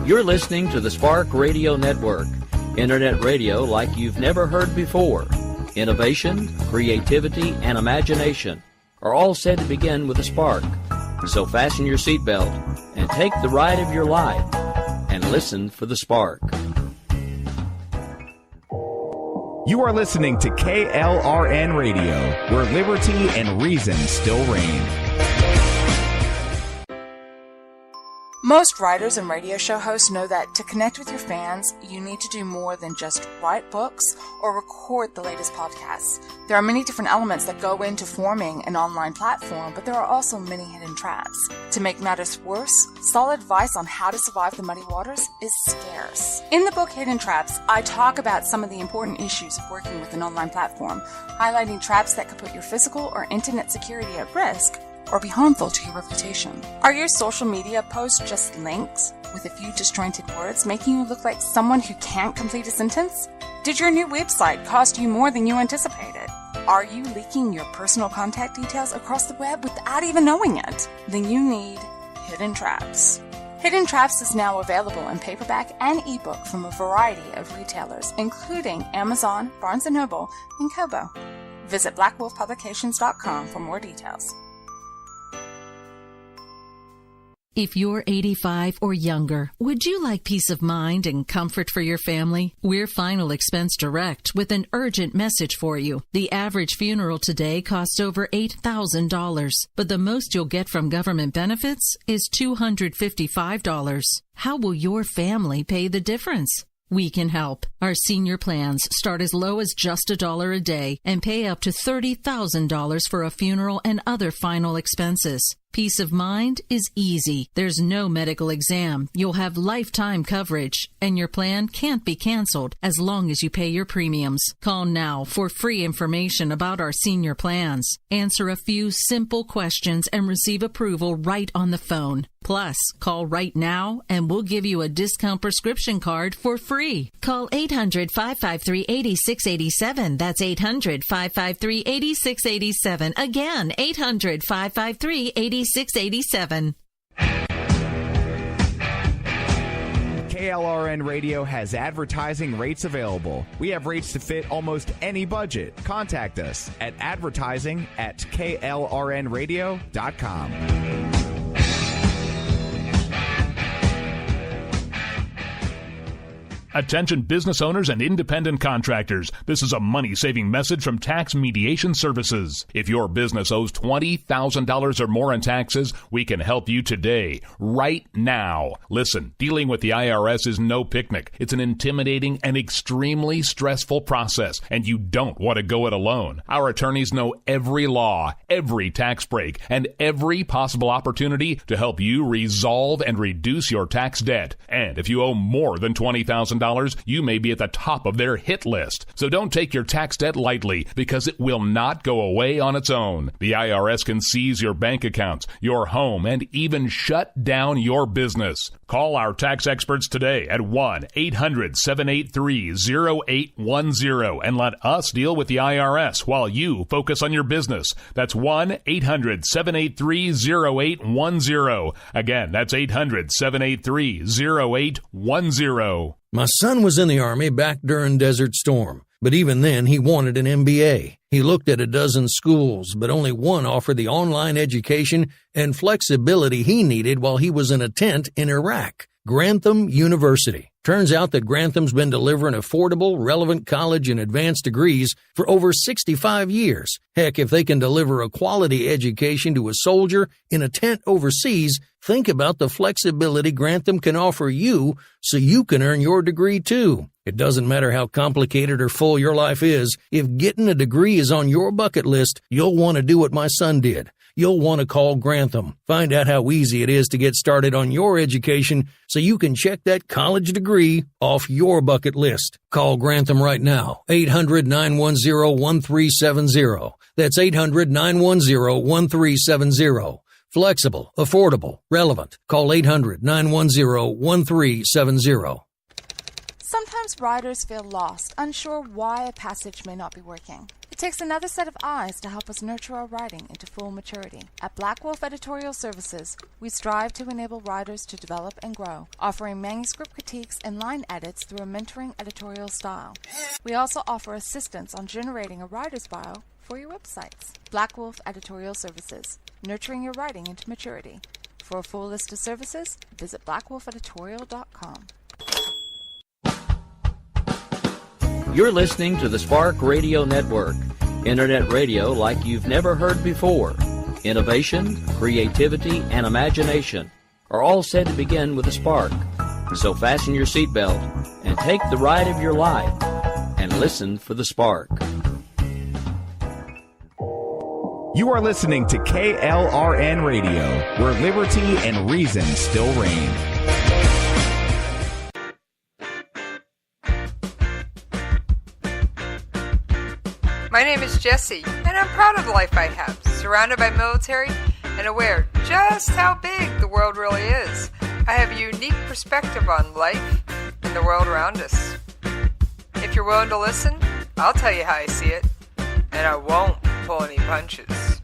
You're listening to the Spark Radio Network, Internet radio like you've never heard before. Innovation, creativity, and imagination are all said to begin with a spark. So fasten your seatbelt and take the ride of your life and listen for the spark. You are listening to KLRN Radio, where liberty and reason still reign. Most writers and radio show hosts know that to connect with your fans, you need to do more than just write books or record the latest podcasts. There are many different elements that go into forming an online platform, but there are also many hidden traps. To make matters worse, solid advice on how to survive the muddy waters is scarce. In the book Hidden Traps, I talk about some of the important issues of working with an online platform, highlighting traps that could put your physical or internet security at risk or be harmful to your reputation. Are your social media posts just links with a few disjointed words, making you look like someone who can't complete a sentence? Did your new website cost you more than you anticipated? Are you leaking your personal contact details across the web without even knowing it? Then you need Hidden Traps. Hidden Traps is now available in paperback and ebook from a variety of retailers, including Amazon, Barnes & Noble, and Kobo. Visit blackwolfpublications.com for more details. If you're 85 or younger, would you like peace of mind and comfort for your family? We're Final Expense Direct with an urgent message for you. The average funeral today costs over $8,000, but the most you'll get from government benefits is $255. How will your family pay the difference? We can help. Our senior plans start as low as just $1 a day and pay up to $30,000 for a funeral and other final expenses. Peace of mind is easy. There's no medical exam. You'll have lifetime coverage, and your plan can't be canceled as long as you pay your premiums. Call now for free information about our senior plans. Answer a few simple questions and receive approval right on the phone. Plus, call right now and we'll give you a discount prescription card for free. Call 800-553-8687. That's 800-553-8687. Again, 800-553-8687. KLRN Radio has advertising rates available. We have rates to fit almost any budget. Contact us at advertising@klrnradio.com. Attention business owners and independent contractors. This is a money-saving message from Tax Mediation Services. If your business owes $20,000 or more in taxes, we can help you today, right now. Listen, dealing with the IRS is no picnic. It's an intimidating and extremely stressful process, and you don't want to go it alone. Our attorneys know every law, every tax break, and every possible opportunity to help you resolve and reduce your tax debt. And if you owe more than $20,000, you may be at the top of their hit list. So don't take your tax debt lightly, because it will not go away on its own. The IRS can seize your bank accounts, your home, and even shut down your business. Call our tax experts today at 1-800-783-0810 and let us deal with the IRS while you focus on your business. That's 1-800-783-0810. Again, that's 800-783-0810. My son was in the Army back during Desert Storm, but even then he wanted an MBA. He looked at a dozen schools, but only one offered the online education and flexibility he needed while he was in a tent in Iraq. Grantham University. Turns out that Grantham's been delivering affordable, relevant college and advanced degrees for over 65 years. Heck, if they can deliver a quality education to a soldier in a tent overseas, think about the flexibility Grantham can offer you so you can earn your degree too. It doesn't matter how complicated or full your life is. If getting a degree is on your bucket list, you'll want to do what my son did. You'll want to call Grantham. Find out how easy it is to get started on your education so you can check that college degree off your bucket list. Call Grantham right now, 800-910-1370. That's 800-910-1370. Flexible, affordable, relevant. Call 800-910-1370. Sometimes writers feel lost, unsure why a passage may not be working. It takes another set of eyes to help us nurture our writing into full maturity. At Black Wolf Editorial Services, we strive to enable writers to develop and grow, offering manuscript critiques and line edits through a mentoring editorial style. We also offer assistance on generating a writer's bio for your websites. Black Wolf Editorial Services, nurturing your writing into maturity. For a full list of services, visit blackwolfeditorial.com. You're listening to the Spark Radio Network, internet radio like you've never heard before. Innovation, creativity, and imagination are all said to begin with a spark. So fasten your seatbelt and take the ride of your life and listen for the spark. You are listening to KLRN Radio, where liberty and reason still reign. My name is Jessie, and I'm proud of the life I have, surrounded by military and aware just how big the world really is. I have a unique perspective on life and the world around us. If you're willing to listen, I'll tell you how I see it, and I won't pull any punches.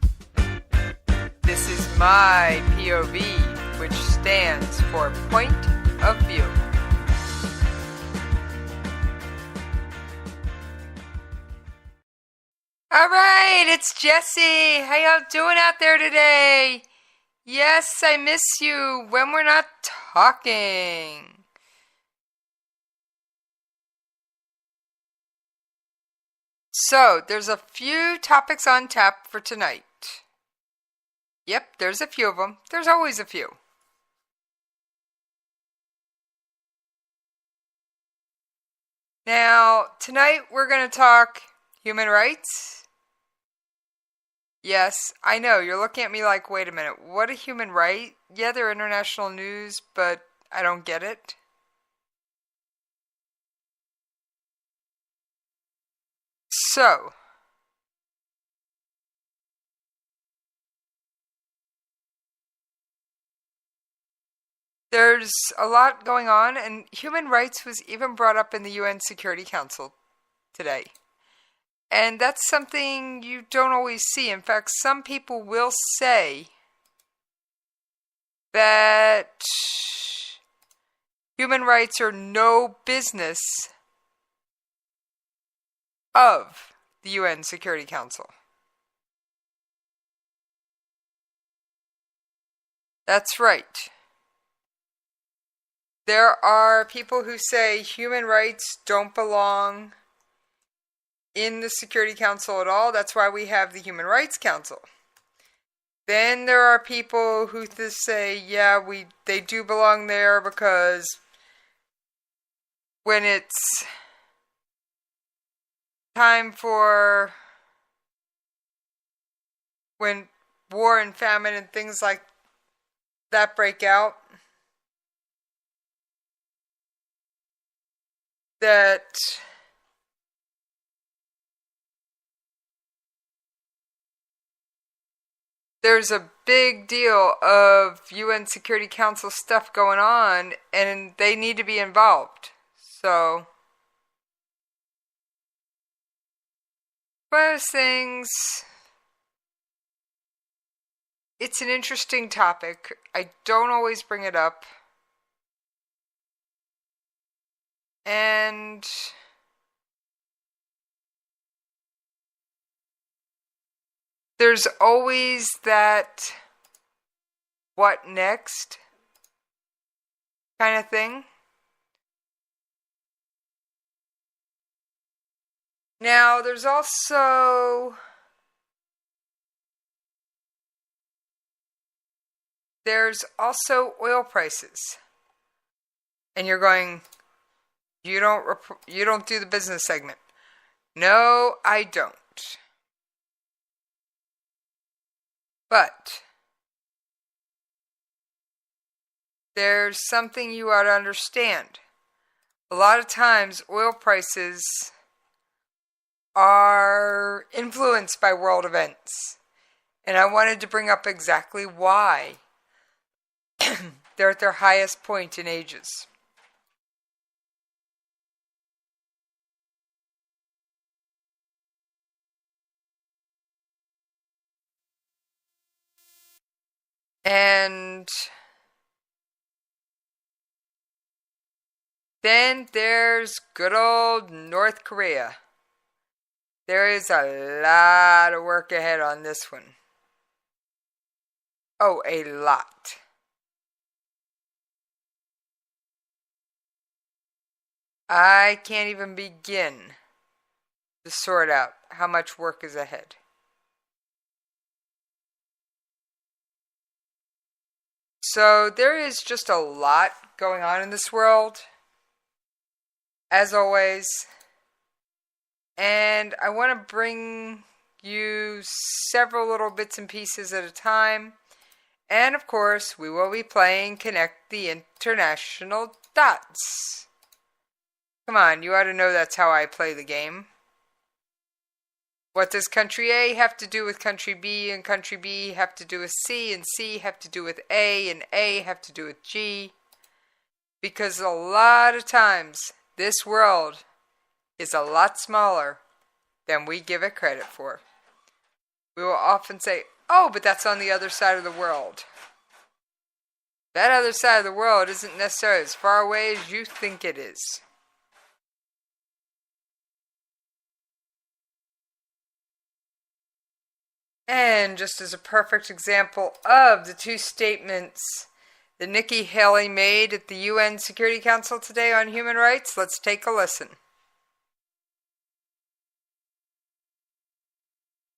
This is my POV, which stands for Point of View. All right, it's Jessie. How y'all doing out there today? Yes, I miss you when we're not talking. So, there's a few topics on tap for tonight. Yep, there's a few of them. There's always a few. Now, tonight we're going to talk human rights. Yes, I know, you're looking at me like, wait a minute, what a human right? Yeah, they're international news, but I don't get it. So, there's a lot going on, and human rights was even brought up in the UN Security Council today. And that's something you don't always see. In fact, some people will say that human rights are no business of the UN Security Council. That's right. There are people who say human rights don't belong in the Security Council at all. That's why we have the Human Rights Council. Then there are people who say, yeah, they do belong there because when it's time for when war and famine and things like that break out, that there's a big deal of UN Security Council stuff going on, and they need to be involved. So, one of those things, it's an interesting topic. I don't always bring it up. And there's always that what next kind of thing. Now, there's also oil prices. And you're going, you don't do the business segment. No, I don't. But there's something you ought to understand. A lot of times oil prices are influenced by world events. And I wanted to bring up exactly why they're at their highest point in ages. And then there's good old North Korea. There is a lot of work ahead on this one. Oh, a lot. I can't even begin to sort out how much work is ahead. So there is just a lot going on in this world, as always. And I want to bring you several little bits and pieces at a time. And of course, we will be playing Connect the International Dots. Come on, you ought to know that's how I play the game. What does country A have to do with country B, and country B have to do with C, and C have to do with A, and A have to do with G? Because a lot of times, this world is a lot smaller than we give it credit for. We will often say, oh, but that's on the other side of the world. That other side of the world isn't necessarily as far away as you think it is. And just as a perfect example of the two statements that Nikki Haley made at the UN Security Council today on human rights, let's take a listen.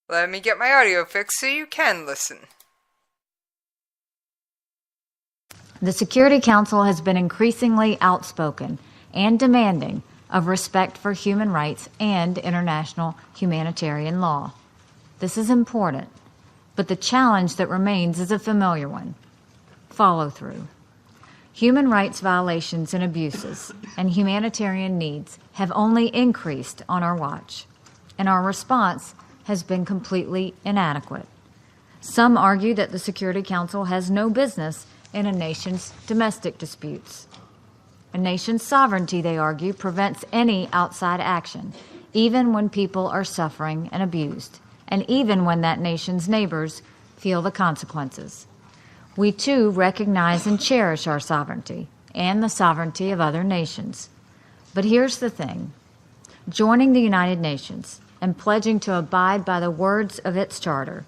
Let me get my audio fixed so you can listen. The Security Council has been increasingly outspoken and demanding of respect for human rights and international humanitarian law. This is important, but the challenge that remains is a familiar one: follow-through. Human rights violations and abuses and humanitarian needs have only increased on our watch, and our response has been completely inadequate. Some argue that the Security Council has no business in a nation's domestic disputes. A nation's sovereignty, they argue, prevents any outside action, even when people are suffering and abused, and even when that nation's neighbors feel the consequences. We too recognize and cherish our sovereignty and the sovereignty of other nations. But here's the thing: joining the United Nations and pledging to abide by the words of its charter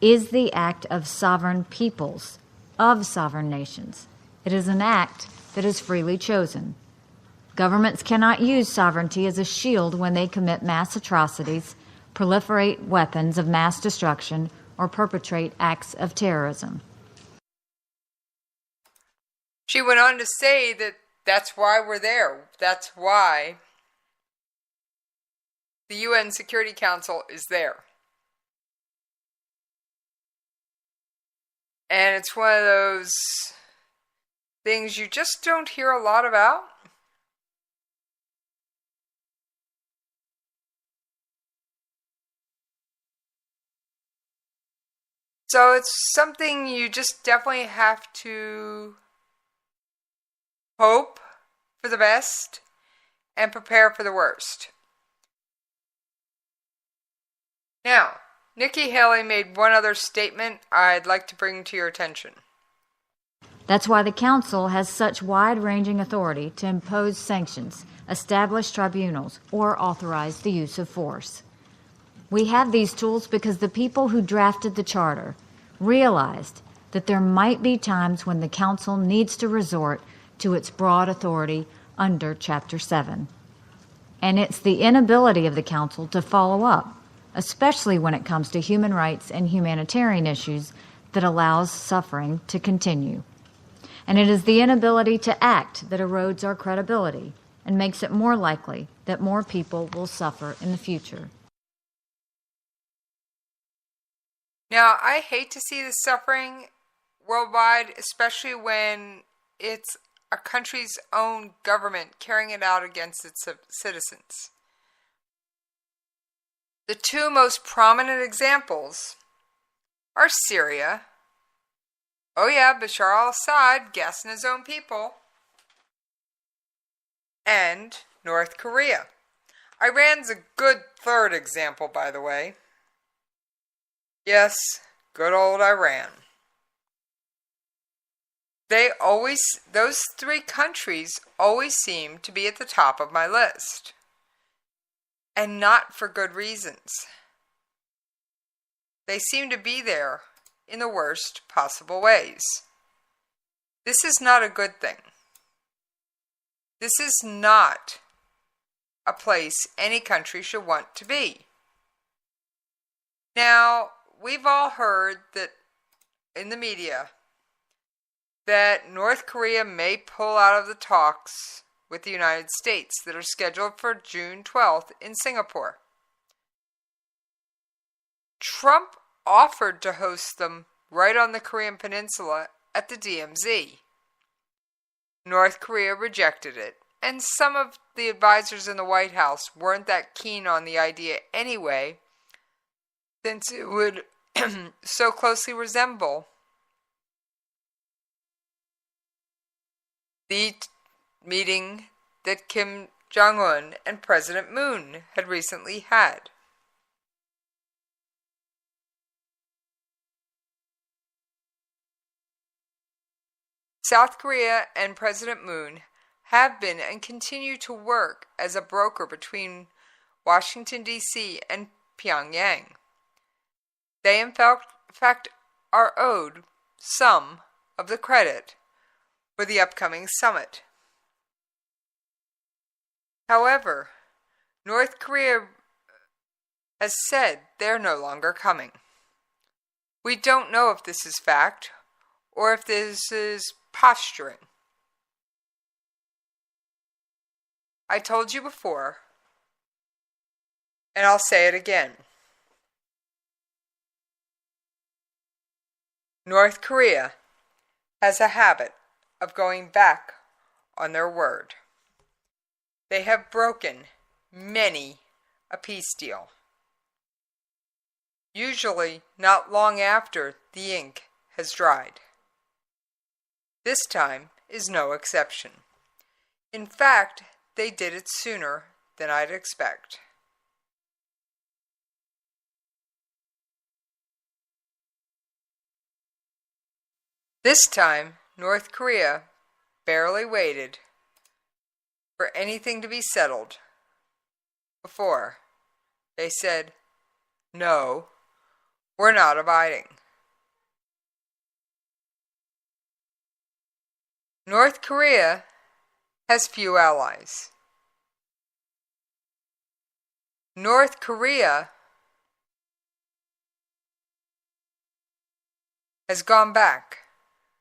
is the act of sovereign peoples, of sovereign nations. It is an act that is freely chosen. Governments cannot use sovereignty as a shield when they commit mass atrocities, proliferate weapons of mass destruction, or perpetrate acts of terrorism. She went on to say that that's why we're there. That's why the UN Security Council is there. And it's one of those things you just don't hear a lot about. So it's something you just definitely have to hope for the best and prepare for the worst. Now, Nikki Haley made one other statement I'd like to bring to your attention. That's why the Council has such wide-ranging authority to impose sanctions, establish tribunals, or authorize the use of force. We have these tools because the people who drafted the Charter realized that there might be times when the Council needs to resort to its broad authority under Chapter 7. And it's the inability of the Council to follow up, especially when it comes to human rights and humanitarian issues, that allows suffering to continue. And it is the inability to act that erodes our credibility and makes it more likely that more people will suffer in the future. Now, I hate to see the suffering worldwide, especially when it's a country's own government carrying it out against its citizens. The two most prominent examples are Syria. Oh yeah, Bashar al-Assad gassing his own people. And North Korea. Iran's a good third example, by the way. Yes, good old Iran. Those three countries always seem to be at the top of my list. And not for good reasons. They seem to be there in the worst possible ways. This is not a good thing. This is not a place any country should want to be. Now, we've all heard that in the media that North Korea may pull out of the talks with the United States that are scheduled for June 12th in Singapore. Trump offered to host them right on the Korean Peninsula at the DMZ. North Korea rejected it, and some of the advisors in the White House weren't that keen on the idea anyway, since it would so closely resemble the meeting that Kim Jong-un and President Moon had recently had. South Korea and President Moon have been and continue to work as a broker between Washington, D.C. and Pyongyang. They, in fact, are owed some of the credit for the upcoming summit. However, North Korea has said they're no longer coming. We don't know if this is fact or if this is posturing. I told you before, and I'll say it again. North Korea has a habit of going back on their word. They have broken many a peace deal, usually not long after the ink has dried. This time is no exception. In fact, they did it sooner than I'd expect. This time, North Korea barely waited for anything to be settled before they said, "No, we're not abiding." North Korea has few allies. North Korea has gone back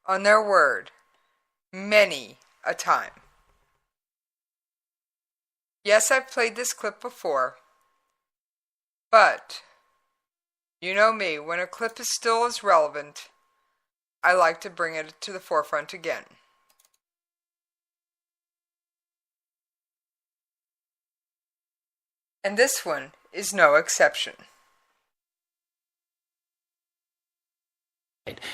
on their word many a time. Yes, I've played this clip before, but you know me, when a clip is still as relevant, I like to bring it to the forefront again. And this one is no exception.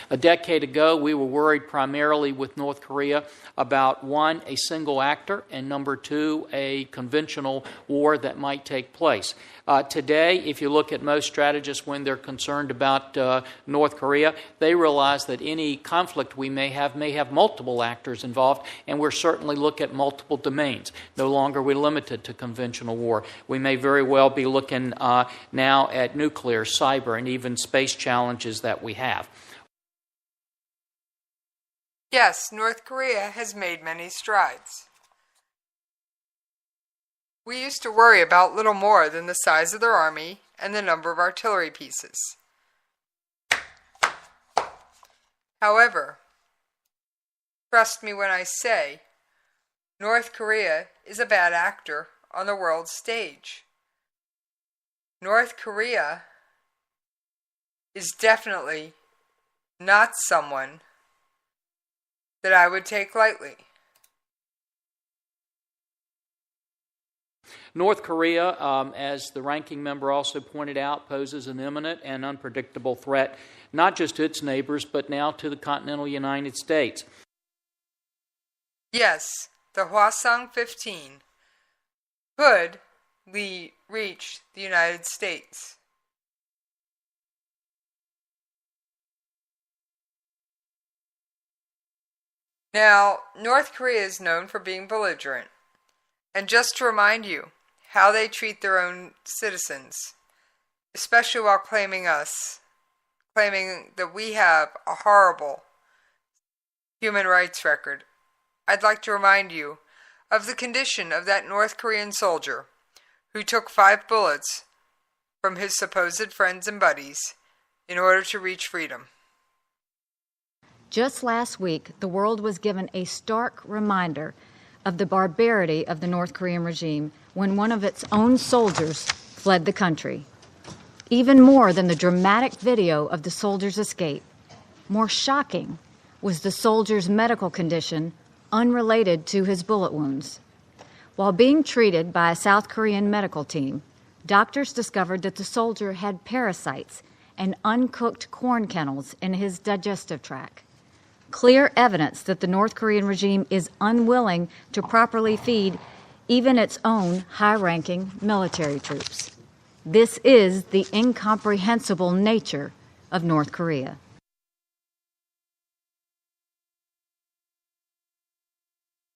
A decade ago, we were worried primarily with North Korea about, one, a single actor, and number two, a conventional war that might take place. Today, if you look at most strategists when they're concerned about North Korea, they realize that any conflict we may have multiple actors involved, and we're certainly looking at multiple domains. No longer are we limited to conventional war. We may very well be looking now at nuclear, cyber, and even space challenges that we have. Yes, North Korea has made many strides. We used to worry about little more than the size of their army and the number of artillery pieces. However, trust me when I say, North Korea is a bad actor on the world stage. North Korea is definitely not someone that I would take lightly. North Korea, as the ranking member also pointed out, poses an imminent and unpredictable threat, not just to its neighbors, but now to the continental United States. Yes, the Hwasong-15 could reach the United States. Now, North Korea is known for being belligerent. And just to remind you how they treat their own citizens, especially while claiming that we have a horrible human rights record, I'd like to remind you of the condition of that North Korean soldier who took 5 bullets from his supposed friends and buddies in order to reach freedom. Just last week, the world was given a stark reminder of the barbarity of the North Korean regime when one of its own soldiers fled the country. Even more than the dramatic video of the soldier's escape, more shocking was the soldier's medical condition unrelated to his bullet wounds. While being treated by a South Korean medical team, doctors discovered that the soldier had parasites and uncooked corn kernels in his digestive tract. Clear evidence that the North Korean regime is unwilling to properly feed even its own high-ranking military troops. This is the incomprehensible nature of North Korea.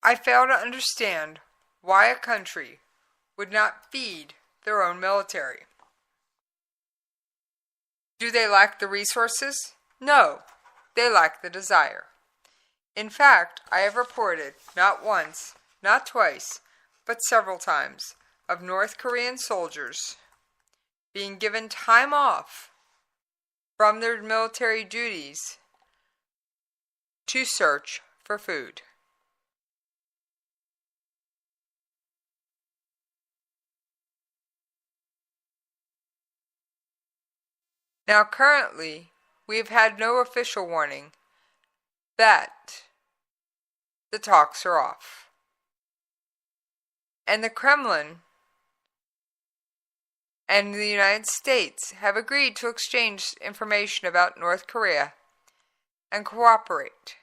I fail to understand why a country would not feed their own military. Do they lack the resources? No, they lack the desire. In fact, I have reported, not once, not twice, but several times, of North Korean soldiers being given time off from their military duties to search for food. Now currently, we have had no official warning that the talks are off. And the Kremlin and the United States have agreed to exchange information about North Korea and cooperate.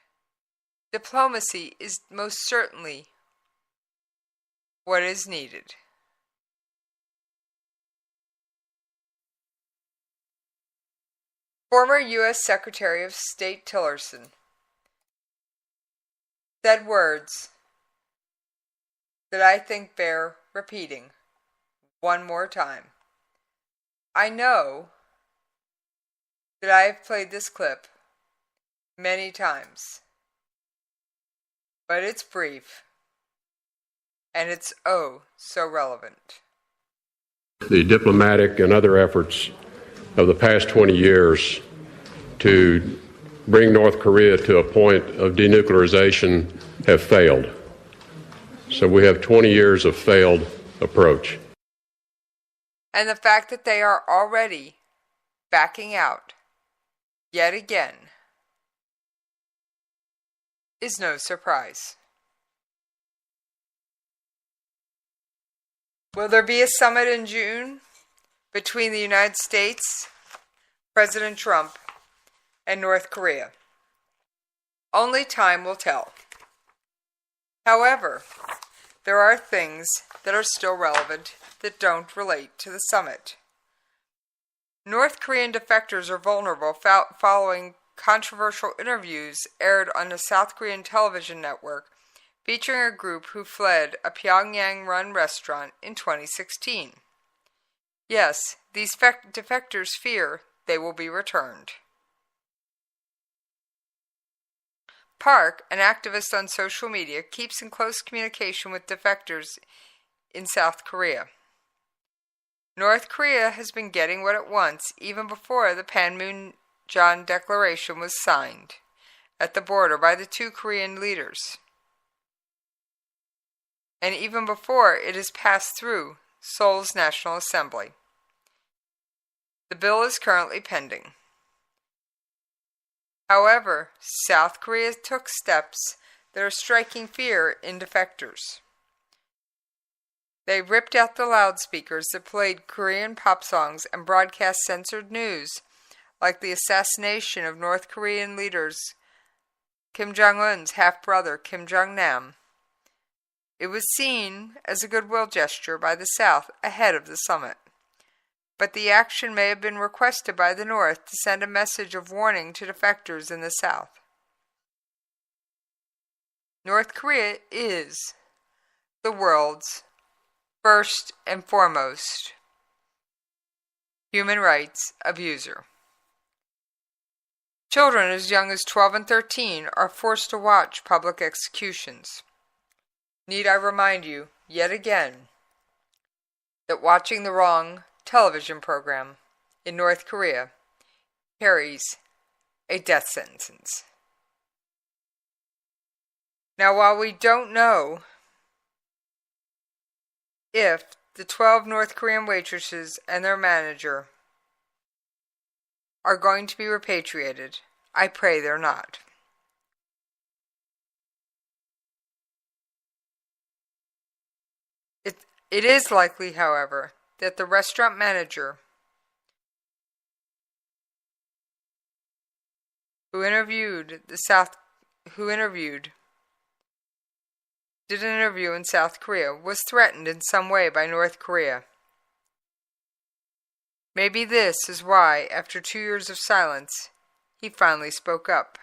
Diplomacy is most certainly what is needed. Former U.S. Secretary of State Tillerson said words that I think bear repeating one more time. I know that I have played this clip many times, but it's brief and it's oh so relevant. The diplomatic and other efforts of the past 20 years to bring North Korea to a point of denuclearization have failed. So we have 20 years of failed approach. And the fact that they are already backing out yet again is no surprise. Will there be a summit in June between the United States, President Trump, and North Korea? Only time will tell. However, there are things that are still relevant that don't relate to the summit. North Korean defectors are vulnerable following controversial interviews aired on a South Korean television network featuring a group who fled a Pyongyang-run restaurant in 2016. Yes, these defectors fear they will be returned. Park, an activist on social media, keeps in close communication with defectors in South Korea. North Korea has been getting what it wants even before the Panmunjom Declaration was signed at the border by the two Korean leaders, and even before it has passed through Seoul's National Assembly. The bill is currently pending. However, South Korea took steps that are striking fear in defectors. They ripped out the loudspeakers that played Korean pop songs and broadcast censored news, like the assassination of North Korean leaders Kim Jong-un's half-brother Kim Jong-nam. It was seen as a goodwill gesture by the South ahead of the summit. But the action may have been requested by the North to send a message of warning to defectors in the South. North Korea is the world's first and foremost human rights abuser. Children as young as 12 and 13 are forced to watch public executions. Need I remind you, yet again, that watching the wrong television program in North Korea carries a death sentence. Now, while we don't know if the 12 North Korean waitresses and their manager are going to be repatriated, I pray they're not. It is likely, however, that the restaurant manager who did an interview in South Korea was threatened in some way by North Korea. Maybe this is why, after 2 years of silence, he finally spoke up.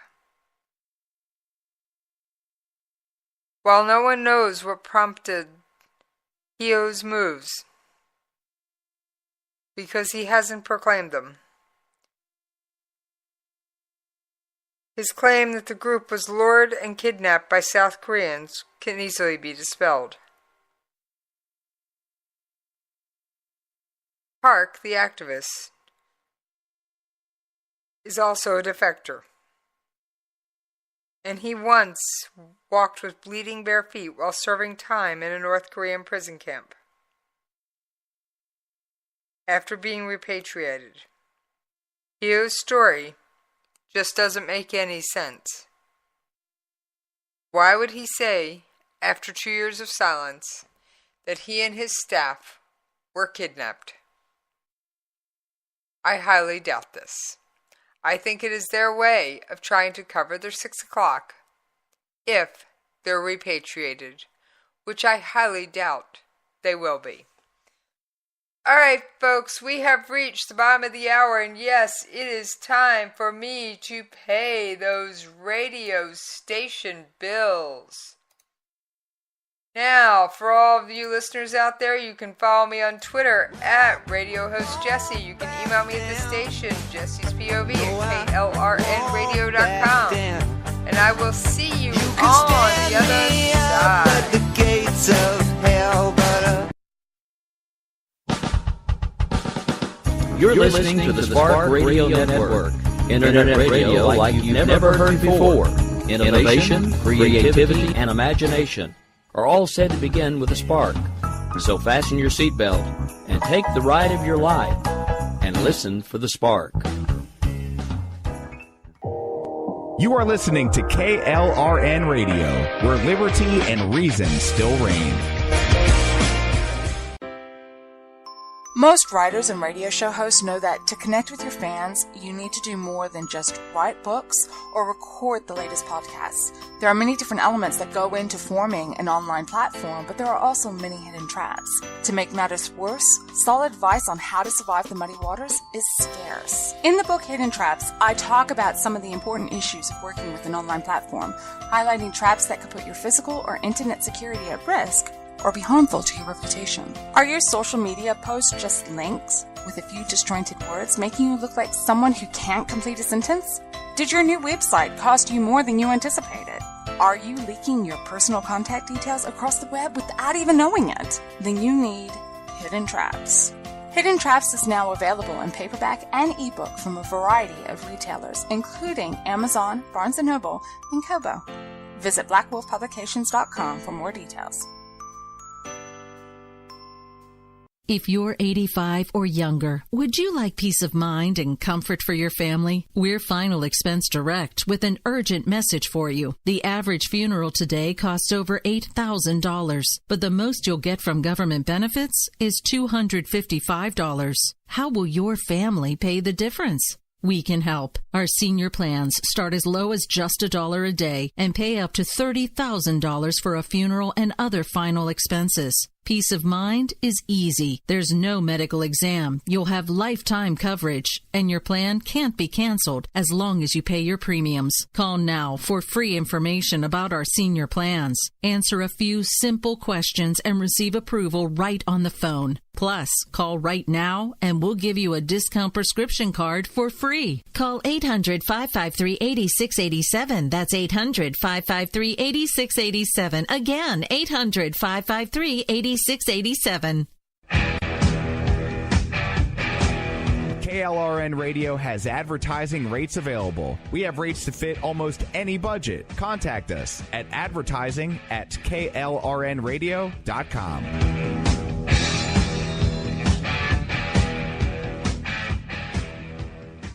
While no one knows what prompted Hyo's moves, because he hasn't proclaimed them, his claim that the group was lured and kidnapped by South Koreans can easily be dispelled. Park, the activist, is also a defector, and he once walked with bleeding bare feet while serving time in a North Korean prison camp. After being repatriated, Hyo's story just doesn't make any sense. Why would he say, after 2 years of silence, that he and his staff were kidnapped? I highly doubt this. I think it is their way of trying to cover their 6 o'clock if they're repatriated, which I highly doubt they will be. Alright, folks, we have reached the bottom of the hour, and yes, it is time for me to pay those radio station bills. Now, for all of you listeners out there, you can follow me on Twitter at Radio Host Jesse. You can email me at the station, Jesse's POV at KLRNRadio.com. And I will see you on the other side. The gates of hell, You're listening to the Spark Radio Network. Internet radio like you've never heard before. Innovation, creativity, and imagination are all said to begin with a spark. So fasten your seatbelt and take the ride of your life and listen for the spark. You are listening to KLRN Radio, where liberty and reason still reign. Most writers and radio show hosts know that to connect with your fans, you need to do more than just write books or record the latest podcasts. There are many different elements that go into forming an online platform, but there are also many hidden traps. To make matters worse, solid advice on how to survive the muddy waters is scarce. In the book Hidden Traps, I talk about some of the important issues of working with an online platform, highlighting traps that could put your physical or internet security at risk or be harmful to your reputation. Are your social media posts just links with a few disjointed words, making you look like someone who can't complete a sentence? Did your new website cost you more than you anticipated? Are you leaking your personal contact details across the web without even knowing it? Then you need Hidden Traps. Hidden Traps is now available in paperback and ebook from a variety of retailers, including Amazon, Barnes & Noble, and Kobo. Visit blackwolfpublications.com for more details. If you're 85 or younger, would you like peace of mind and comfort for your family? We're Final Expense Direct with an urgent message for you. The average funeral today costs over $8,000, but the most you'll get from government benefits is $255. How will your family pay the difference? We can help. Our senior plans start as low as just $1 a day and pay up to $30,000 for a funeral and other final expenses. Peace of mind is easy. There's no medical exam. You'll have lifetime coverage, and your plan can't be canceled as long as you pay your premiums. Call now for free information about our senior plans. Answer a few simple questions and receive approval right on the phone. Plus, call right now and we'll give you a discount prescription card for free. Call 800-553-8687. That's 800-553-8687. Again, 800-553-8687. KLRN Radio has advertising rates available. We have rates to fit almost any budget. Contact us at advertising@klrnradio.com.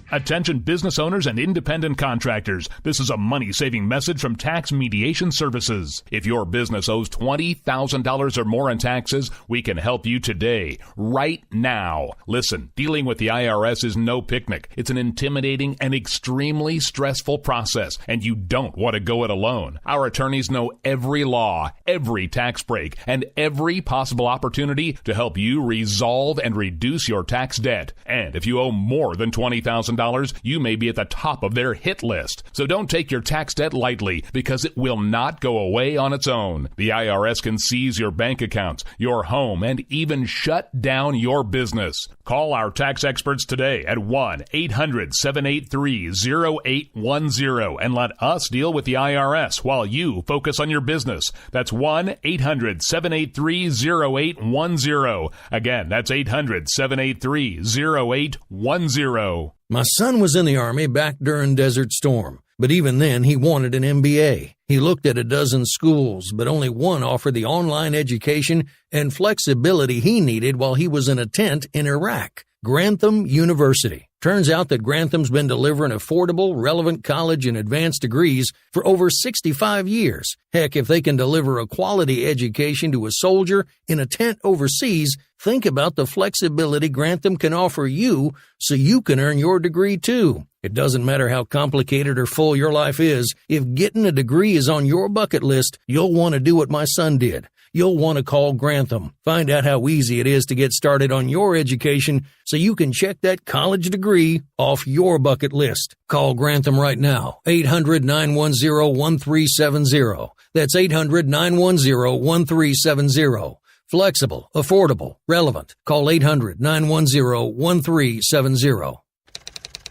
Attention business owners and independent contractors. This is a money-saving message from Tax Mediation Services. If your business owes $20,000 or more in taxes, we can help you today, right now. Listen, dealing with the IRS is no picnic. It's an intimidating and extremely stressful process, and you don't want to go it alone. Our attorneys know every law, every tax break, and every possible opportunity to help you resolve and reduce your tax debt. And if you owe more than $20,000, you may be at the top of their hit list. So don't take your tax debt lightly, because it will not go away on its own. The IRS can seize your bank accounts, your home, and even shut down your business. Call our tax experts today at 1-800-783-0810 and let us deal with the IRS while you focus on your business. That's 1-800-783-0810. Again, that's 800-783-0810. My son was in the Army back during Desert Storm, but even then he wanted an MBA. He looked at a dozen schools, but only one offered the online education and flexibility he needed while he was in a tent in Iraq. Grantham University. Turns out that Grantham's been delivering affordable, relevant college and advanced degrees for over 65 years. Heck, if they can deliver a quality education to a soldier in a tent overseas, think about the flexibility Grantham can offer you so you can earn your degree too. It doesn't matter how complicated or full your life is. If getting a degree is on your bucket list, you'll want to do what my son did. You'll want to call Grantham. Find out how easy it is to get started on your education so you can check that college degree off your bucket list. Call Grantham right now, 800-910-1370. That's 800-910-1370. Flexible, affordable, relevant. Call 800-910-1370.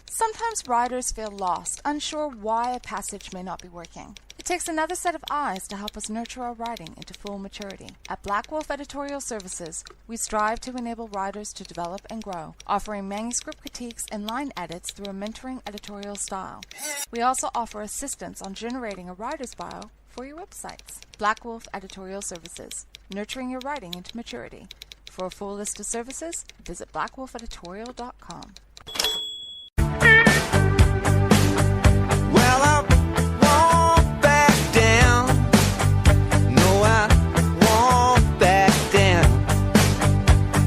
Sometimes riders feel lost, unsure why a passage may not be working. It takes another set of eyes to help us nurture our writing into full maturity. At Black Wolf Editorial Services, we strive to enable writers to develop and grow, offering manuscript critiques and line edits through a mentoring editorial style. We also offer assistance on generating a writer's bio for your websites. Black Wolf Editorial Services, nurturing your writing into maturity. For a full list of services, visit blackwolfeditorial.com. Well, I won't back down. No, I won't back down.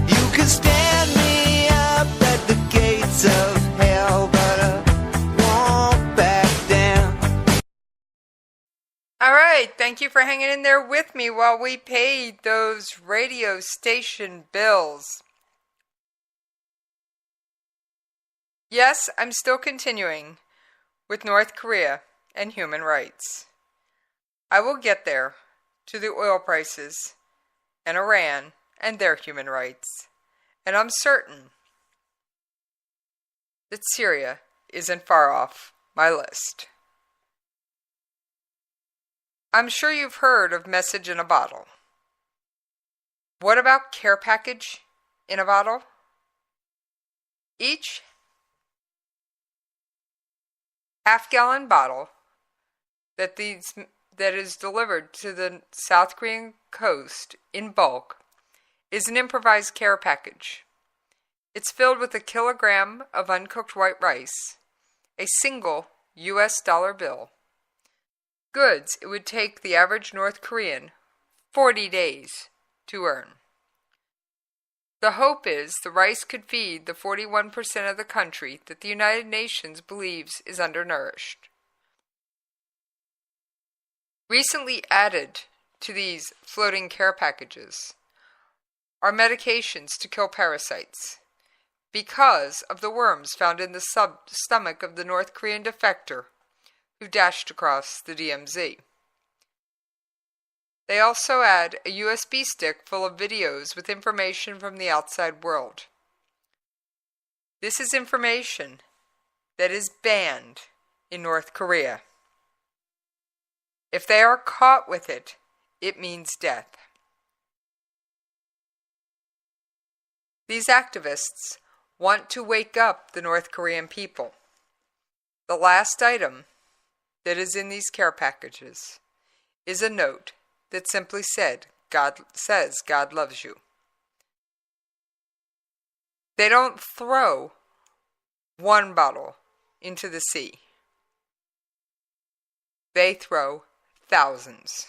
You can stand me up at the gates of hell, but I won't back down. All right, thank you for hanging in there with me while we paid those radio station bills. Yes, I'm still continuing with North Korea and human rights. I will get there to the oil prices and Iran and their human rights. And I'm certain that Syria isn't far off my list. I'm sure you've heard of message in a bottle. What about care package in a bottle? Each half-gallon bottle that is delivered to the South Korean coast in bulk is an improvised care package. It's filled with a kilogram of uncooked white rice, a single US dollar bill. Goods it would take the average North Korean 40 days to earn. The hope is the rice could feed the 41% of the country that the United Nations believes is undernourished. Recently added to these floating care packages are medications to kill parasites because of the worms found in the stomach of the North Korean defector who dashed across the DMZ. They also add a USB stick full of videos with information from the outside world. This is information that is banned in North Korea. If they are caught with it, it means death. These activists want to wake up the North Korean people. The last item that is in these care packages is a note that simply says God loves you. They don't throw one bottle into the sea. They throw thousands.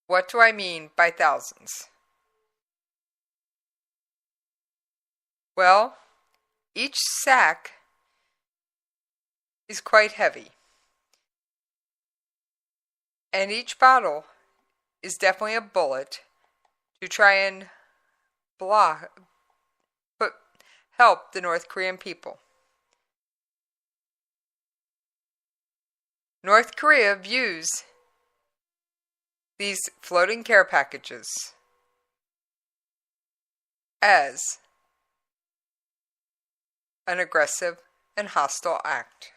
What do I mean by thousands? Well, each sack is quite heavy. And each bottle is definitely a bullet to try and help the North Korean people. North Korea views these floating care packages as an aggressive and hostile act.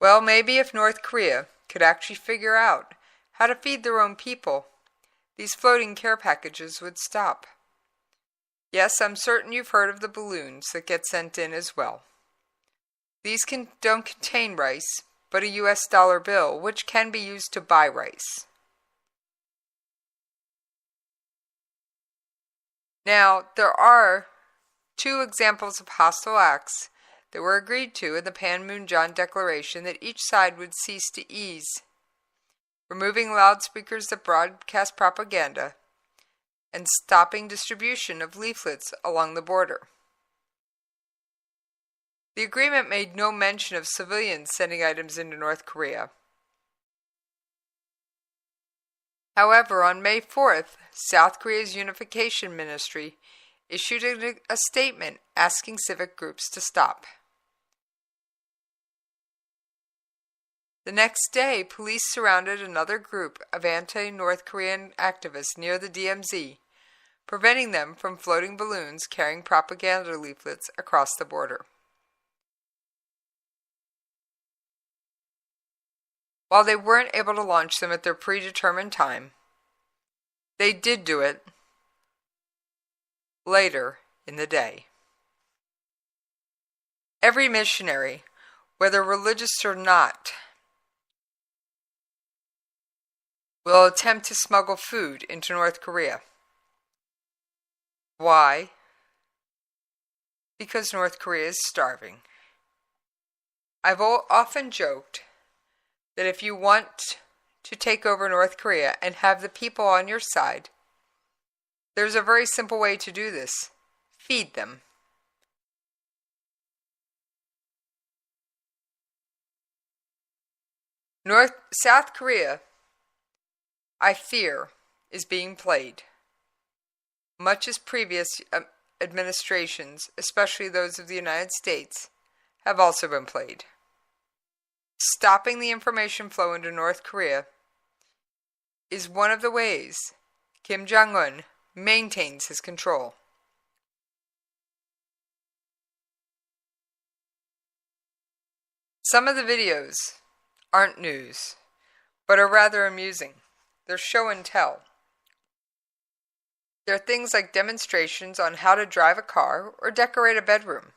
Well, maybe if North Korea could actually figure out how to feed their own people, these floating care packages would stop. Yes, I'm certain you've heard of the balloons that get sent in as well. These don't contain rice, but a US dollar bill, which can be used to buy rice. Now, there are 2 examples of hostile acts that were agreed to in the Panmunjom Declaration that each side would cease to ease, removing loudspeakers that broadcast propaganda, and stopping distribution of leaflets along the border. The agreement made no mention of civilians sending items into North Korea. However, on May 4th, South Korea's Unification Ministry issued a statement asking civic groups to stop. The next day, police surrounded another group of anti-North Korean activists near the DMZ, preventing them from floating balloons carrying propaganda leaflets across the border. While they weren't able to launch them at their predetermined time, they did do it later in the day. Every missionary, whether religious or not, will attempt to smuggle food into North Korea. Why? Because North Korea is starving. I've often joked that if you want to take over North Korea and have the people on your side, there's a very simple way to do this. Feed them. South Korea, I fear, is being played, much as previous administrations, especially those of the United States, have also been played. Stopping the information flow into North Korea is one of the ways Kim Jong-un maintains his control. Some of the videos aren't news, but are rather amusing. They're show and tell. There are things like demonstrations on how to drive a car or decorate a bedroom.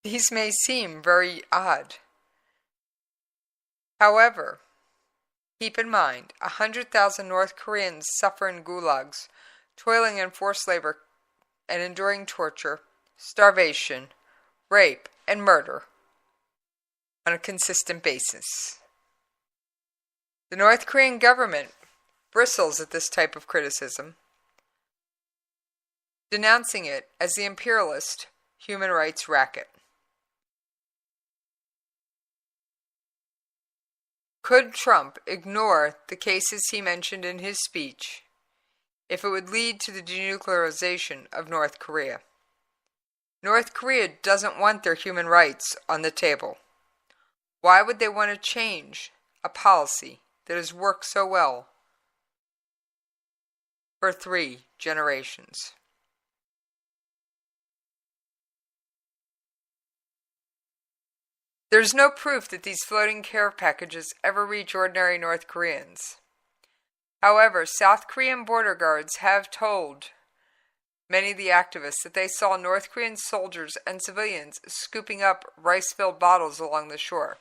These may seem very odd. However, keep in mind, 100,000 North Koreans suffer in gulags, toiling in forced labor and enduring torture, starvation, rape, and murder on a consistent basis. The North Korean government bristles at this type of criticism, denouncing it as the imperialist human rights racket. Could Trump ignore the cases he mentioned in his speech, if it would lead to the denuclearization of North Korea. North Korea doesn't want their human rights on the table. Why would they want to change a policy that has worked so well for 3 generations? There's no proof that these floating care packages ever reach ordinary North Koreans. However, South Korean border guards have told many of the activists that they saw North Korean soldiers and civilians scooping up rice-filled bottles along the shore.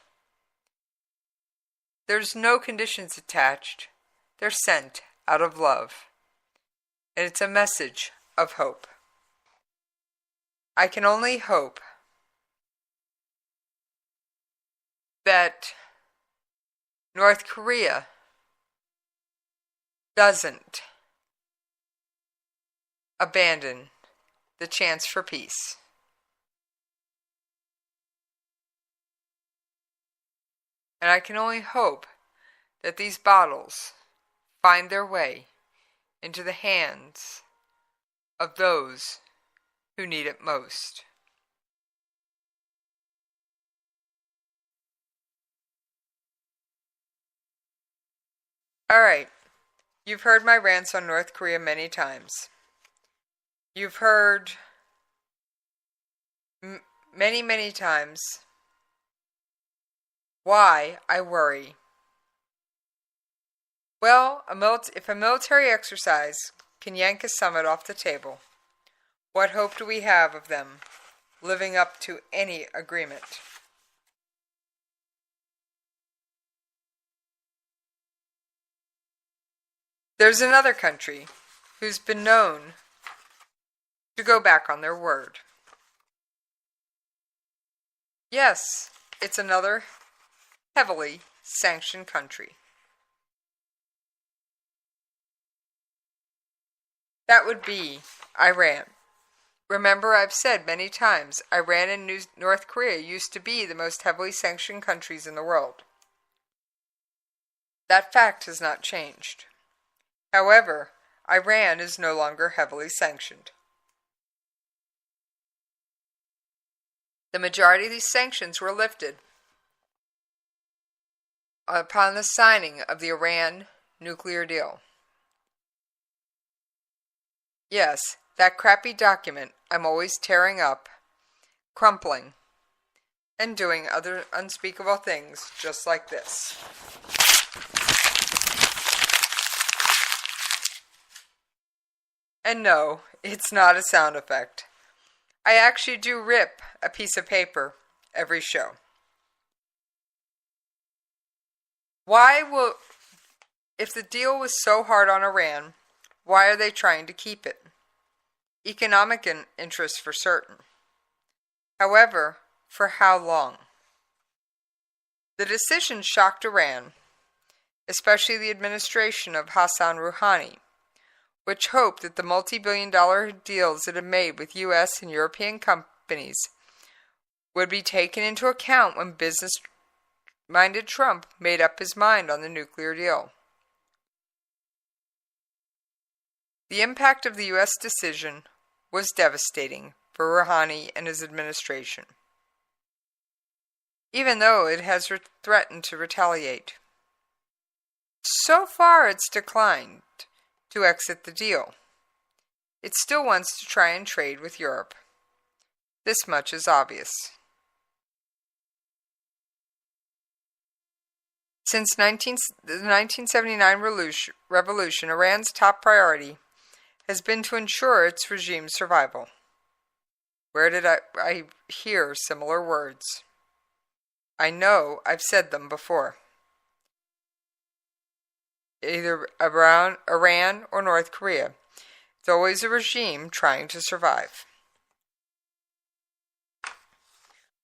There's no conditions attached. They're sent out of love. And it's a message of hope. I can only hope that North Korea doesn't abandon the chance for peace. And I can only hope that these bottles find their way into the hands of those who need it most. All right, you've heard my rants on North Korea many times. You've heard many times why I worry. Well, if a military exercise can yank a summit off the table, what hope do we have of them living up to any agreement? There's another country who's been known to go back on their word. Yes, it's another heavily sanctioned country. That would be Iran. Remember, I've said many times, Iran and North Korea used to be the most heavily sanctioned countries in the world. That fact has not changed. However, Iran is no longer heavily sanctioned. The majority of these sanctions were lifted upon the signing of the Iran nuclear deal. Yes, that crappy document I'm always tearing up, crumpling, and doing other unspeakable things just like this. And no, it's not a sound effect. I actually do rip a piece of paper every show. If the deal was so hard on Iran, why are they trying to keep it? Economic interests for certain. However, for how long? The decision shocked Iran, especially the administration of Hassan Rouhani, which hoped that the multi-billion-dollar deals it had made with U.S. and European companies would be taken into account when business-minded Trump made up his mind on the nuclear deal. The impact of the U.S. decision was devastating for Rouhani and his administration, even though it has threatened to retaliate. So far, it's declined to exit the deal. It still wants to try and trade with Europe. This much is obvious. Since the 1979 revolution, Iran's top priority has been to ensure its regime's survival. Where did I hear similar words? I know I've said them before. Either Iran or North Korea. It's always a regime trying to survive.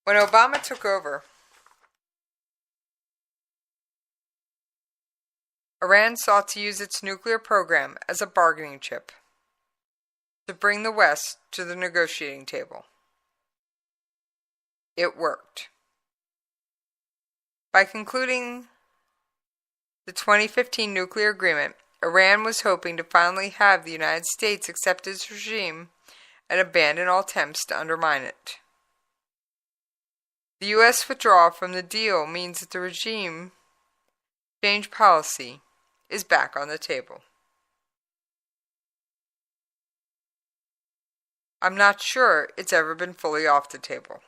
When Obama took over, Iran sought to use its nuclear program as a bargaining chip to bring the West to the negotiating table. It worked. By concluding the 2015 nuclear agreement, Iran was hoping to finally have the United States accept its regime and abandon all attempts to undermine it. The U.S. withdrawal from the deal means that the regime change policy is back on the table. I'm not sure it's ever been fully off the table,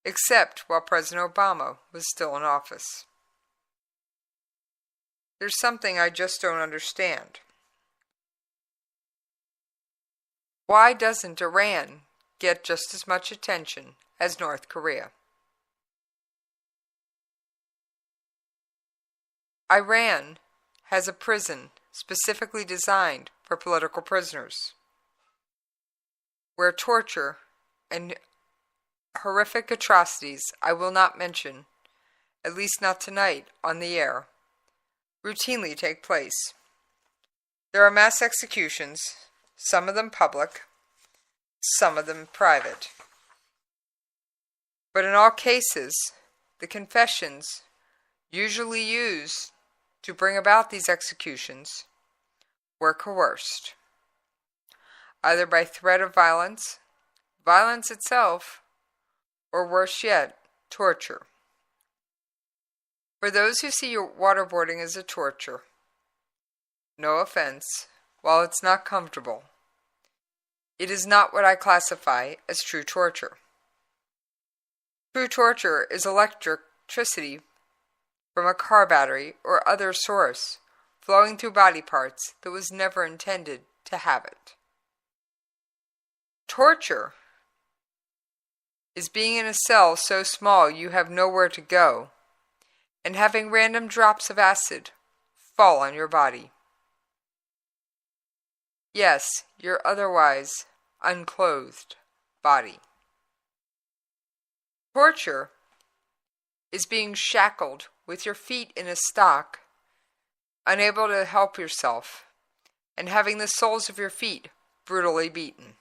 except while President Obama was still in office. There's something I just don't understand. Why doesn't Iran get just as much attention as North Korea? Iran has a prison specifically designed for political prisoners, where torture and horrific atrocities I will not mention, at least not tonight on the air, routinely take place. There are mass executions, some of them public, some of them private. But in all cases, the confessions usually used to bring about these executions were coerced, either by threat of violence, violence itself, or worse yet, torture. For those who see waterboarding as a torture, no offense, while it's not comfortable, it is not what I classify as true torture. True torture is electricity from a car battery or other source flowing through body parts that was never intended to have it. Torture is being in a cell so small you have nowhere to go and having random drops of acid fall on your body. Yes, your otherwise unclothed body. Torture is being shackled with your feet in a stock, unable to help yourself, and having the soles of your feet brutally beaten.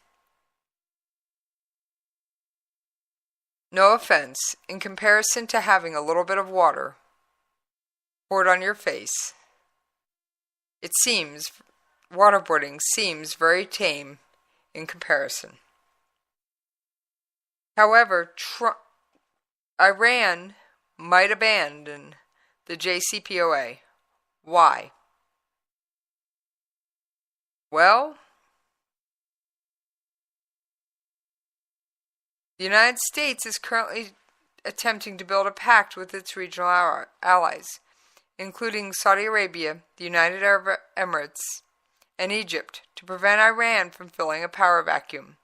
No offense, in comparison to having a little bit of water poured on your face, waterboarding seems very tame in comparison. However, Iran might abandon the JCPOA. Why? Well, the United States is currently attempting to build a pact with its regional allies, including Saudi Arabia, the United Arab Emirates, and Egypt, to prevent Iran from filling a power vacuum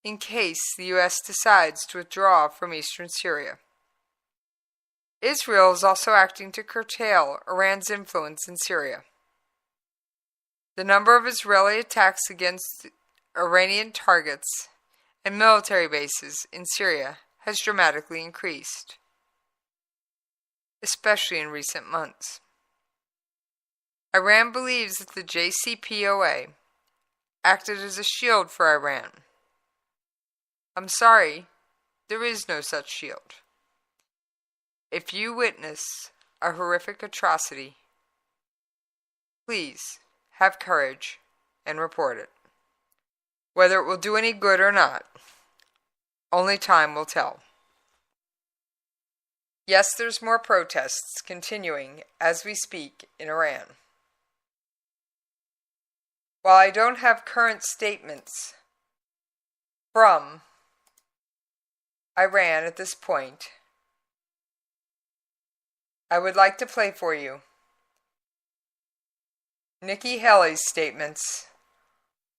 in case the U.S. decides to withdraw from eastern Syria. Israel is also acting to curtail Iran's influence in Syria. The number of Israeli attacks against Iranian targets and military bases in Syria has dramatically increased, especially in recent months. Iran believes that the JCPOA acted as a shield for Iran. I'm sorry, there is no such shield. If you witness a horrific atrocity, please have courage and report it. Whether it will do any good or not, only time will tell. Yes, there's more protests continuing as we speak in Iran. While I don't have current statements from Iran at this point, I would like to play for you Nikki Haley's statements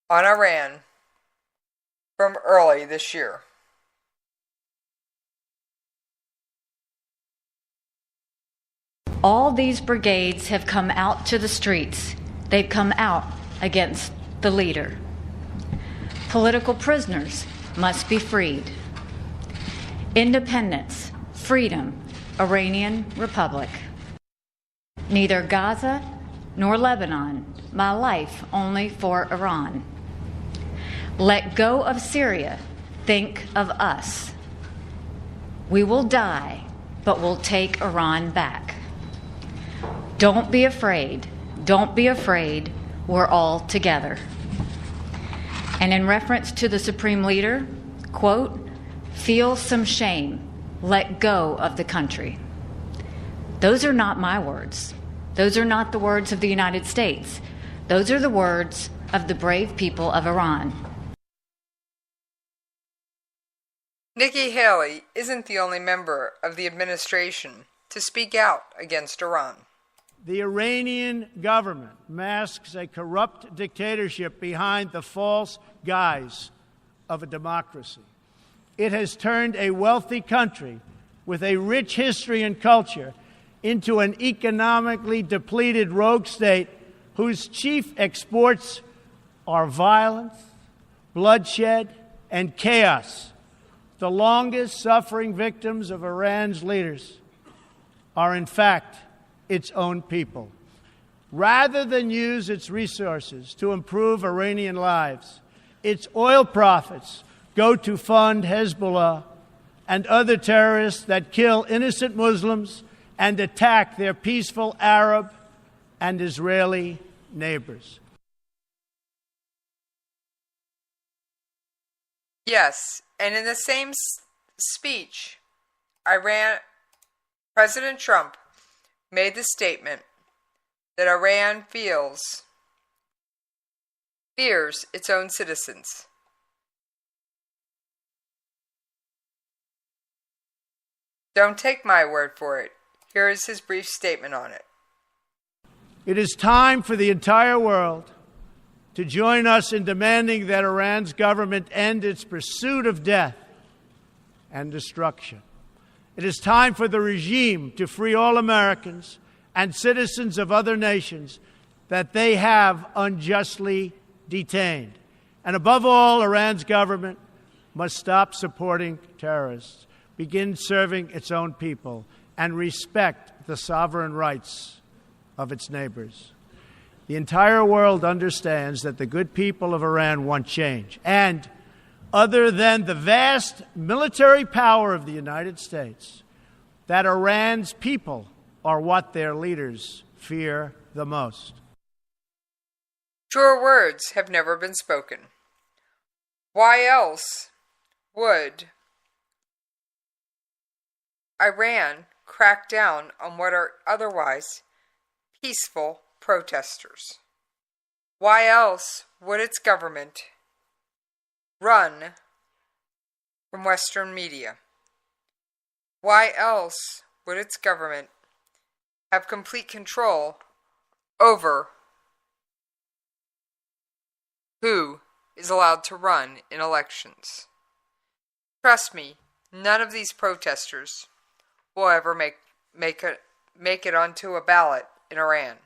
on Iran from early this year. All these brigades have come out to the streets. They've come out against the leader. Political prisoners must be freed. Independence, freedom, Iranian Republic. Neither Gaza nor Lebanon, my life only for Iran. Let go of Syria, think of us. We will die, but we'll take Iran back. Don't be afraid, Don't be afraid. We're all together. And in reference to the Supreme Leader, quote, feel some shame. Let go of the country. Those are not my words. Those are not the words of the United States. Those are the words of the brave people of Iran. Nikki Haley isn't the only member of the administration to speak out against Iran. The Iranian government masks a corrupt dictatorship behind the false guise of a democracy. It has turned a wealthy country with a rich history and culture into an economically depleted rogue state whose chief exports are violence, bloodshed, and chaos. The longest suffering victims of Iran's leaders are, in fact, its own people. Rather than use its resources to improve Iranian lives, its oil profits go to fund Hezbollah and other terrorists that kill innocent Muslims and attack their peaceful Arab and Israeli neighbors. Yes, and in the same speech, President Trump made the statement that Iran fears its own citizens. Don't take my word for it. Here is his brief statement on it. It is time for the entire world to join us in demanding that Iran's government end its pursuit of death and destruction. It is time for the regime to free all Americans and citizens of other nations that they have unjustly detained. And above all, Iran's government must stop supporting terrorists, begin serving its own people, and respect the sovereign rights of its neighbors. The entire world understands that the good people of Iran want change. And other than the vast military power of the United States, that Iran's people are what their leaders fear the most. Truer words have never been spoken. Why else would Iran crack down on what are otherwise peaceful protesters? Why else would its government run from Western media? Why else would its government have complete control over who is allowed to run in elections? Trust me, none of these protesters will ever make it onto a ballot in Iran.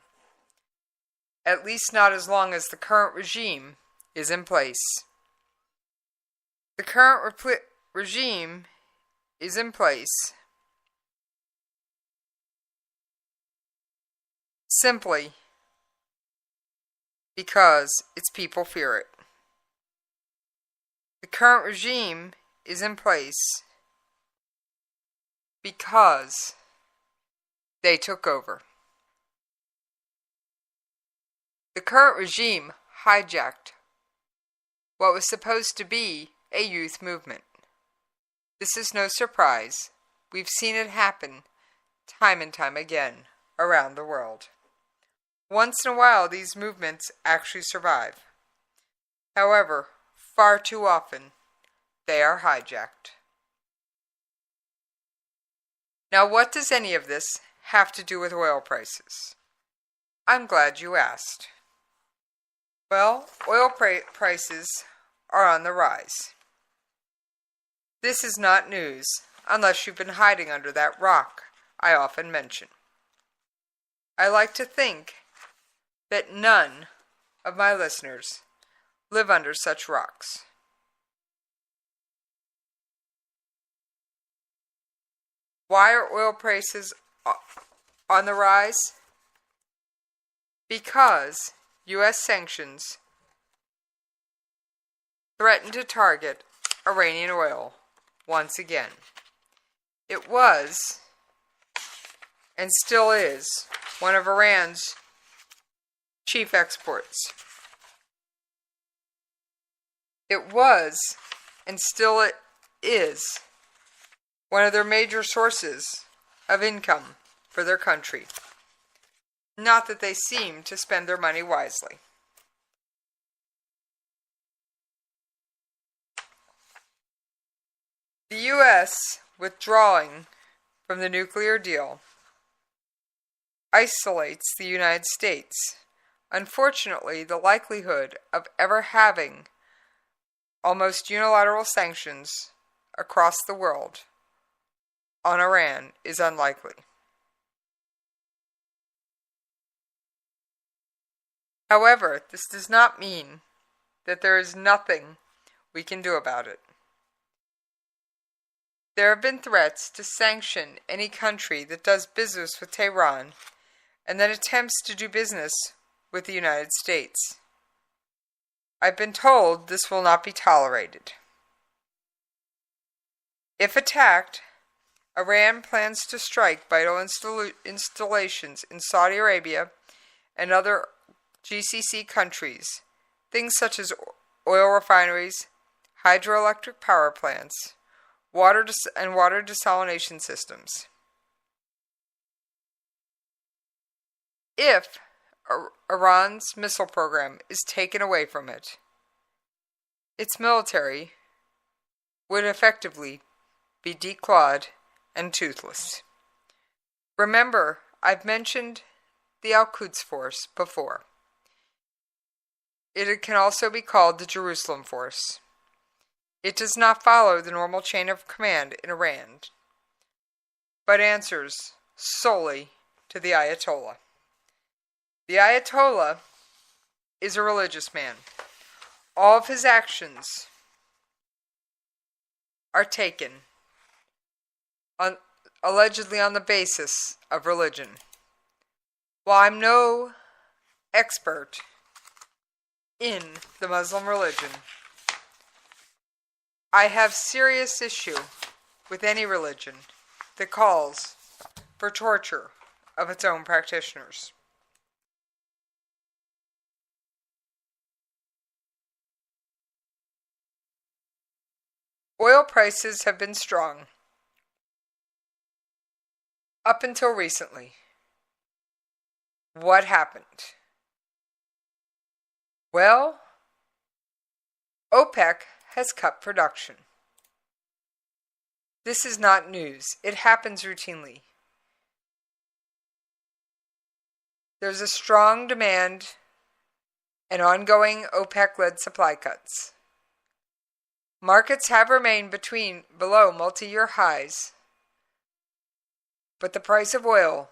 At least not as long as the current regime is in place. The current regime is in place simply because its people fear it. The current regime is in place because they took over. The current regime hijacked what was supposed to be a youth movement. This is no surprise. We've seen it happen time and time again around the world. Once in a while, these movements actually survive. However, far too often, they are hijacked. Now, what does any of this have to do with oil prices? I'm glad you asked. Well, oil prices are on the rise. This is not news, unless you've been hiding under that rock I often mention. I like to think that none of my listeners live under such rocks. Why are oil prices on the rise? Because U.S. sanctions threaten to target Iranian oil once again. It was, and still is, one of Iran's chief exports. It was, and still it is, one of their major sources of income for their country. Not that they seem to spend their money wisely. The U.S. withdrawing from the nuclear deal isolates the United States. Unfortunately, the likelihood of ever having almost unilateral sanctions across the world on Iran is unlikely. However, this does not mean that there is nothing we can do about it. There have been threats to sanction any country that does business with Tehran and that attempts to do business with the United States. I've been told this will not be tolerated. If attacked, Iran plans to strike vital installations in Saudi Arabia and other GCC countries, things such as oil refineries, hydroelectric power plants, water desalination systems. If Iran's missile program is taken away from it, its military would effectively be declawed and toothless. Remember, I've mentioned the Al-Quds Force before. It can also be called the Jerusalem Force. It does not follow the normal chain of command in Iran, but answers solely to the Ayatollah. The Ayatollah is a religious man. All of his actions are taken allegedly on the basis of religion. While I'm no expert in the Muslim religion, I have serious issue with any religion that calls for torture of its own practitioners. Oil prices have been strong up until recently. What happened? Well, OPEC has cut production. This is not news. It happens routinely. There's a strong demand and ongoing OPEC-led supply cuts. Markets have remained below multi-year highs, but the price of oil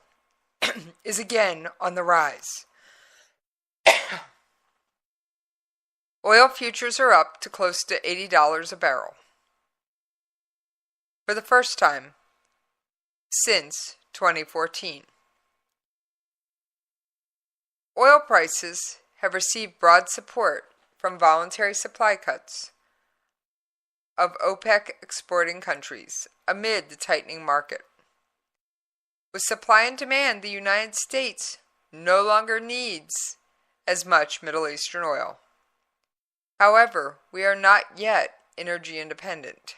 is again on the rise. Oil futures are up to close to $80 a barrel for the first time since 2014. Oil prices have received broad support from voluntary supply cuts of OPEC exporting countries amid the tightening market. With supply and demand, the United States no longer needs as much Middle Eastern oil. However, we are not yet energy independent.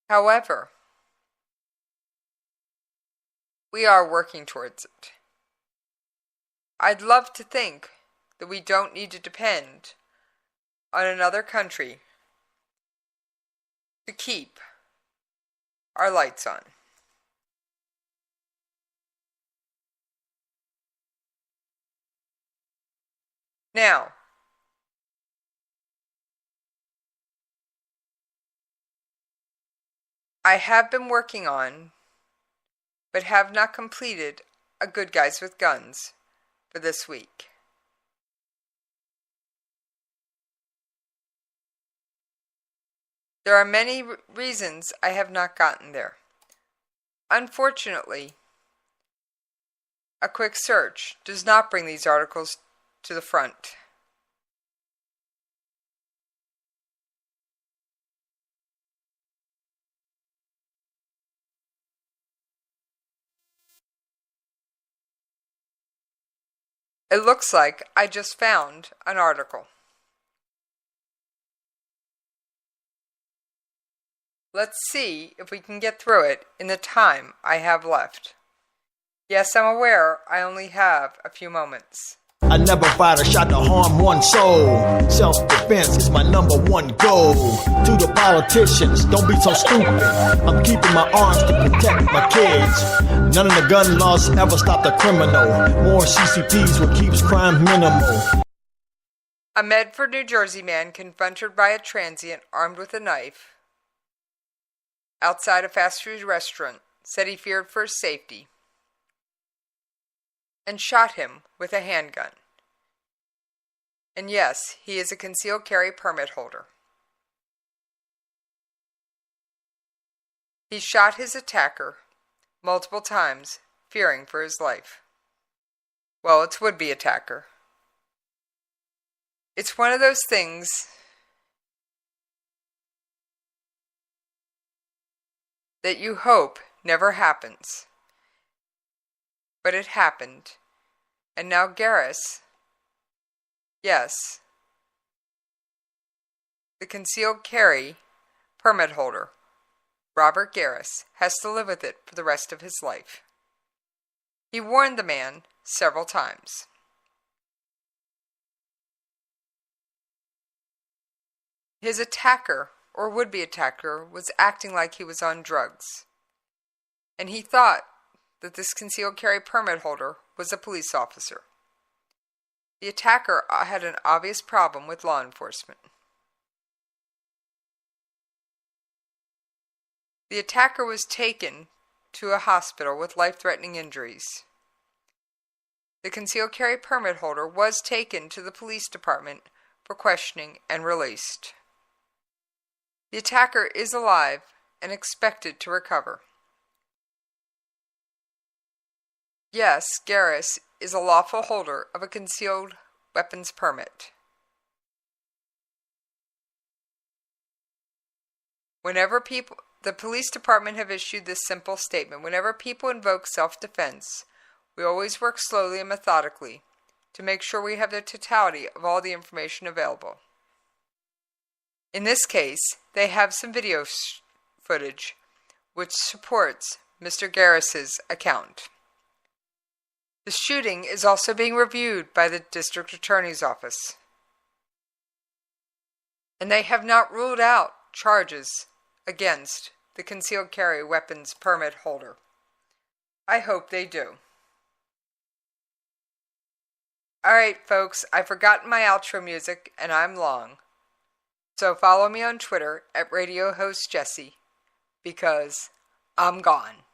However, we are working towards it. I'd love to think that we don't need to depend on another country to keep our lights on. Now, I have been working on, but have not completed, a Good Guys with Guns for this week. There are many reasons I have not gotten there. Unfortunately, a quick search does not bring these articles to the front. It looks like I just found an article. Let's see if we can get through it in the time I have left. Yes, I'm aware I only have a few moments. I never fired a shot to harm one soul. Self-defense is my number one goal. To the politicians, don't be so stupid. I'm keeping my arms to protect my kids. None of the gun laws ever stop the criminal. More CCPs will keep crime minimal. A Medford, New Jersey man confronted by a transient armed with a knife outside a fast food restaurant said he feared for his safety and shot him with a handgun. And yes, he is a concealed carry permit holder. He shot his attacker multiple times, fearing for his life. Well, its would-be attacker. It's one of those things that you hope never happens. But it happened. And now Garris, yes, the concealed carry permit holder, Robert Garris, has to live with it for the rest of his life. He warned the man several times. His attacker, or would-be attacker, was acting like he was on drugs. And he thought that this concealed carry permit holder was a police officer. The attacker had an obvious problem with law enforcement. The attacker was taken to a hospital with life-threatening injuries. The concealed carry permit holder was taken to the police department for questioning and released. The attacker is alive and expected to recover. Yes, Garris is a lawful holder of a concealed weapons permit. The police department have issued this simple statement. Whenever people invoke self-defense, we always work slowly and methodically to make sure we have the totality of all the information available. In this case, they have some video footage which supports Mr. Garris's account. The shooting is also being reviewed by the district attorney's office. And they have not ruled out charges against the concealed carry weapons permit holder. I hope they do. Alright folks, I've forgotten my outro music and I'm long. So follow me on Twitter at Radio Host Jesse because I'm gone.